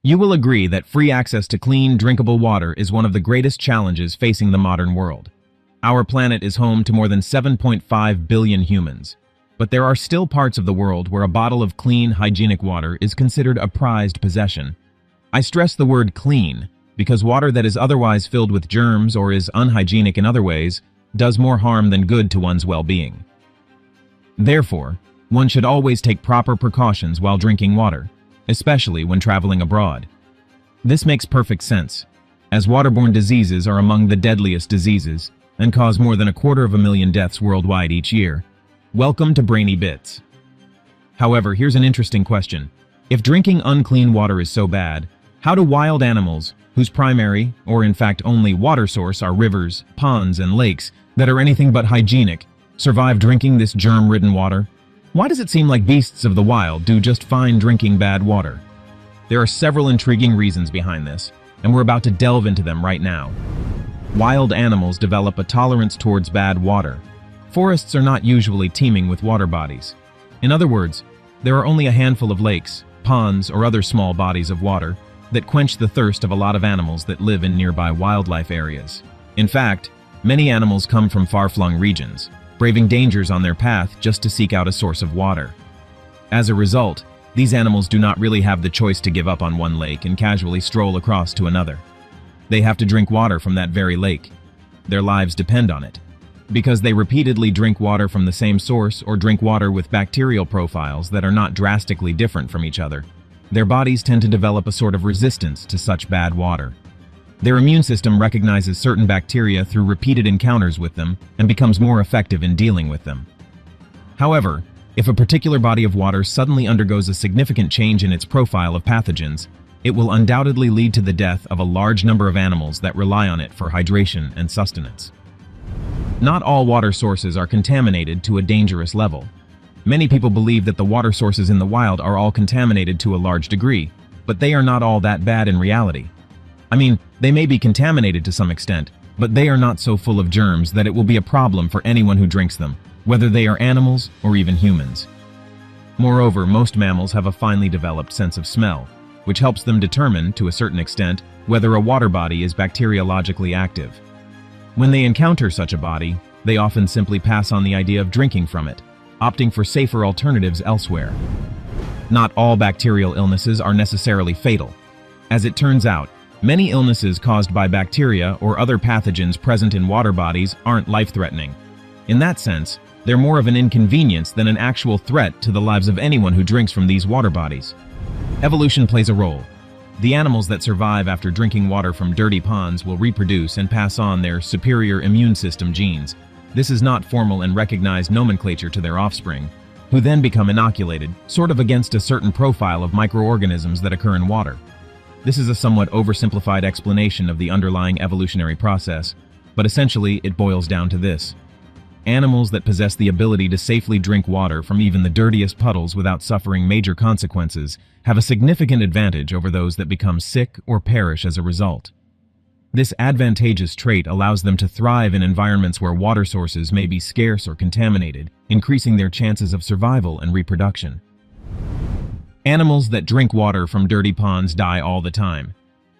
You will agree that free access to clean, drinkable water is one of the greatest challenges facing the modern world. Our planet is home to more than 7.5 billion humans, but there are still parts of the world where a bottle of clean, hygienic water is considered a prized possession. I stress the word clean because water that is otherwise filled with germs or is unhygienic in other ways does more harm than good to one's well-being. Therefore, one should always take proper precautions while drinking water, especially when traveling abroad. This makes perfect sense, as waterborne diseases are among the deadliest diseases and cause more than 250,000 deaths worldwide each year. Welcome to Brainy Bits. However, here's an interesting question. If drinking unclean water is so bad, how do wild animals, whose primary, or in fact only water source are rivers, ponds, and lakes that are anything but hygienic, survive drinking this germ-ridden water? Why does it seem like beasts of the wild do just fine drinking bad water? There are several intriguing reasons behind this, and we're about to delve into them right now. Wild animals develop a tolerance towards bad water. Forests are not usually teeming with water bodies. In other words, there are only a handful of lakes, ponds, or other small bodies of water that quench the thirst of a lot of animals that live in nearby wildlife areas. In fact, many animals come from far-flung regions, braving dangers on their path just to seek out a source of water. As a result, these animals do not really have the choice to give up on one lake and casually stroll across to another. They have to drink water from that very lake. Their lives depend on it. Because they repeatedly drink water from the same source or drink water with bacterial profiles that are not drastically different from each other, their bodies tend to develop a sort of resistance to such bad water. Their immune system recognizes certain bacteria through repeated encounters with them and becomes more effective in dealing with them. However, if a particular body of water suddenly undergoes a significant change in its profile of pathogens, it will undoubtedly lead to the death of a large number of animals that rely on it for hydration and sustenance. Not all water sources are contaminated to a dangerous level. Many people believe that the water sources in the wild are all contaminated to a large degree, but they are not all that bad in reality. I mean, they may be contaminated to some extent, but they are not so full of germs that it will be a problem for anyone who drinks them, whether they are animals or even humans. Moreover, most mammals have a finely developed sense of smell, which helps them determine, to a certain extent, whether a water body is bacteriologically active. When they encounter such a body, they often simply pass on the idea of drinking from it, opting for safer alternatives elsewhere. Not all bacterial illnesses are necessarily fatal. As it turns out, many illnesses caused by bacteria or other pathogens present in water bodies aren't life-threatening. In that sense, they're more of an inconvenience than an actual threat to the lives of anyone who drinks from these water bodies. Evolution plays a role. The animals that survive after drinking water from dirty ponds will reproduce and pass on their superior immune system genes. This is not formal and recognized nomenclature to their offspring, who then become inoculated, sort of against a certain profile of microorganisms that occur in water. This is a somewhat oversimplified explanation of the underlying evolutionary process, but essentially it boils down to this. Animals that possess the ability to safely drink water from even the dirtiest puddles without suffering major consequences have a significant advantage over those that become sick or perish as a result. This advantageous trait allows them to thrive in environments where water sources may be scarce or contaminated, increasing their chances of survival and reproduction. Animals that drink water from dirty ponds die all the time.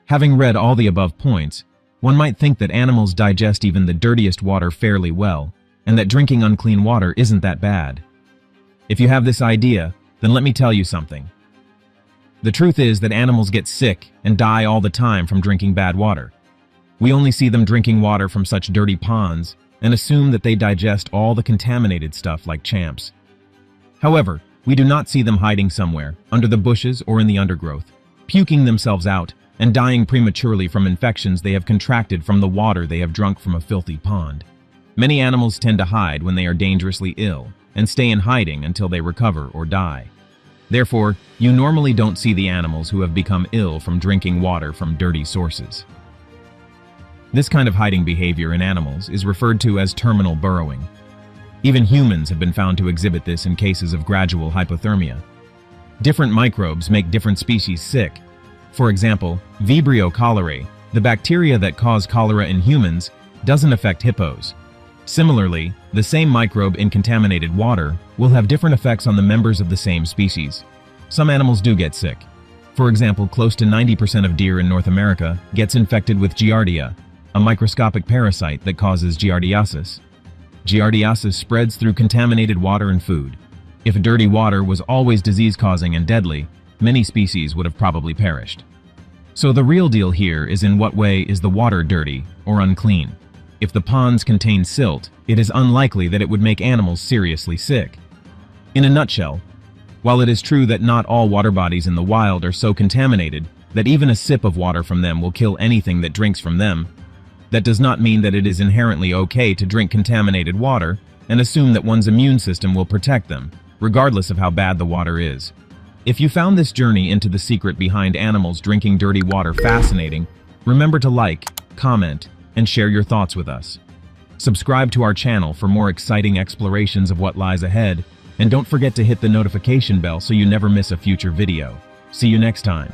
Having read all the above points, one might think that animals digest even the dirtiest water fairly well, and that drinking unclean water isn't that bad. If you have this idea, then let me tell you something. The truth is that animals get sick and die all the time from drinking bad water. We only see them drinking water from such dirty ponds and assume that they digest all the contaminated stuff like champs. However, we do not see them hiding somewhere, under the bushes or in the undergrowth, puking themselves out and dying prematurely from infections they have contracted from the water they have drunk from a filthy pond. Many animals tend to hide when they are dangerously ill and stay in hiding until they recover or die. Therefore, you normally don't see the animals who have become ill from drinking water from dirty sources. This kind of hiding behavior in animals is referred to as terminal burrowing. Even humans have been found to exhibit this in cases of gradual hypothermia. Different microbes make different species sick. For example, Vibrio cholerae, the bacteria that cause cholera in humans, doesn't affect hippos. Similarly, the same microbe in contaminated water will have different effects on the members of the same species. Some animals do get sick. For example, close to 90% of deer in North America gets infected with Giardia, a microscopic parasite that causes giardiasis. Giardiasis spreads through contaminated water and food. If dirty water was always disease-causing and deadly, many species would have probably perished. So the real deal here is, in what way is the water dirty or unclean? If the ponds contain silt, it is unlikely that it would make animals seriously sick. In a nutshell, while it is true that not all water bodies in the wild are so contaminated that even a sip of water from them will kill anything that drinks from them, that does not mean that it is inherently okay to drink contaminated water and assume that one's immune system will protect them, regardless of how bad the water is. If you found this journey into the secret behind animals drinking dirty water fascinating, remember to like, comment, and share your thoughts with us. Subscribe to our channel for more exciting explorations of what lies ahead, and don't forget to hit the notification bell so you never miss a future video. See you next time.